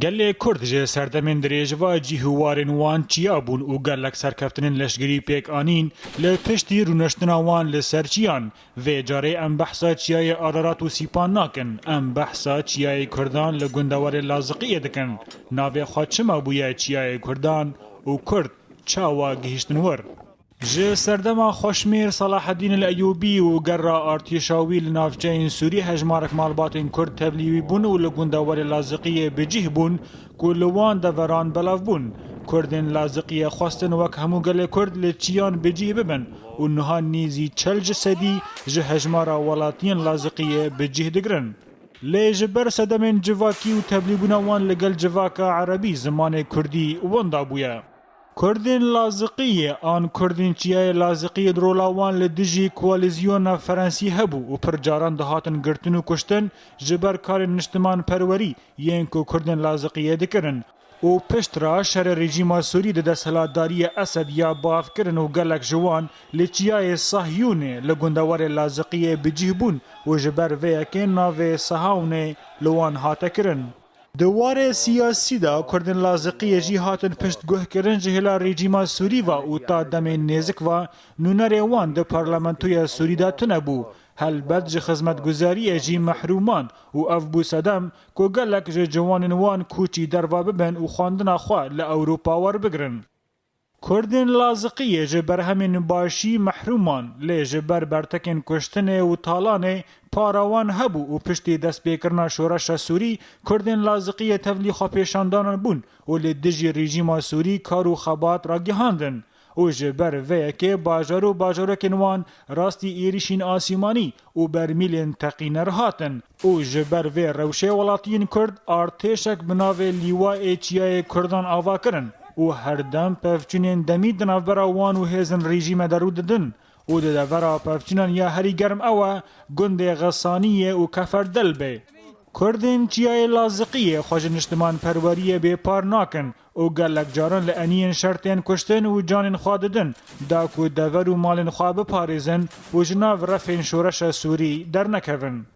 گله کرد جه سردمین دریجوا جیهوارن وان چیا بون و گلک سرکفتنین لشگری پیک آنین لپشتی رونشتنا وان لسرچیان و جاره ام بحثا چیای آرارات و سیپان ناکن ام بحثا چیای کردان لگندوار لازقیه دکن ناوی خواد چما بویا چیای کردان و کرد چاوا گهشتنور جه سردما خوشمیر صلاح الدین الایوبی و گرا آرتیشاوی لنافچین سوری هجمارک مالباتین کرد تبلیوی بون و لگندوار لازقیه بجیه بون کلوان دوران بلاف بون کردن لازقیه خواستن وک همو گل کرد لچیان بجیه ببن و نها نیزی چل جسدی جه هجمارا ولاتین لازقیه بجیه دگرن لجبر سدمن جواکی و تبلیبونا وان لگل جواکا عربی زمان کردی وندا بویا کردین لازقیه آن کردین چیای لازقیه درولاوان لدجی کوالیزیون فرانسی هبو و پر جاران دهاتن گرتن و کشتن جبر کار نشتمان پروری یین کو کردین لازقیه دکرن و پشت را شر رژیم سوری د دسهلاتداری اسد یا باف کرن و گلک جوان لچیای صهیونه لگندوار لازقیه بجیبون و جبر ویکن ناو صهاونه لوان هاته کرن دوار سیاسی دا کردن لازقیه جی هاتن پشت گوه کرن جهلا رژیم سوری و او تا دم نزک و نونر وان د پارلمانتوی سوری دا تنبو هل بد جه خدمت گزاری جی محرومان و اف بو صدم کو گلک جه جوان وان کوچی دروا ببن و خواندنا خواه لأوروپا ور بگرن کردن لازقیه جه برهمین باشی محرومان لی جه برتکن کشتن و تالان پاراوان هبو و پشتی دست بیکرنا شورش سوری کردن لازقیه تفلی خواه پیشاندانان بون و لی دجی رژیم سوری کارو خبات را گهاندن و جبر ویکه باجارو باجارکنوان راستی ایریشین آسیمانی و برمیلین تقینر هاتن و جبر وی روشه ولاتین کرد آرتشک بناوه لیوه چیای کردان آوا کرن و هر دم پفچونین دمی دنافبرا وان و هیزن رژیم درو ددن و دورا پفچونان یا هری گرم اوه گند غصانیه و کفر دل بی کردین چیای لازقیه خوش نشتمان پروریه بی پار ناکن و گلک جاران لعنین شرطین کشتن و جانین خواددن دا کو دور و مالین خواه بپاریزن و جناو رفین شورش سوری در نکوین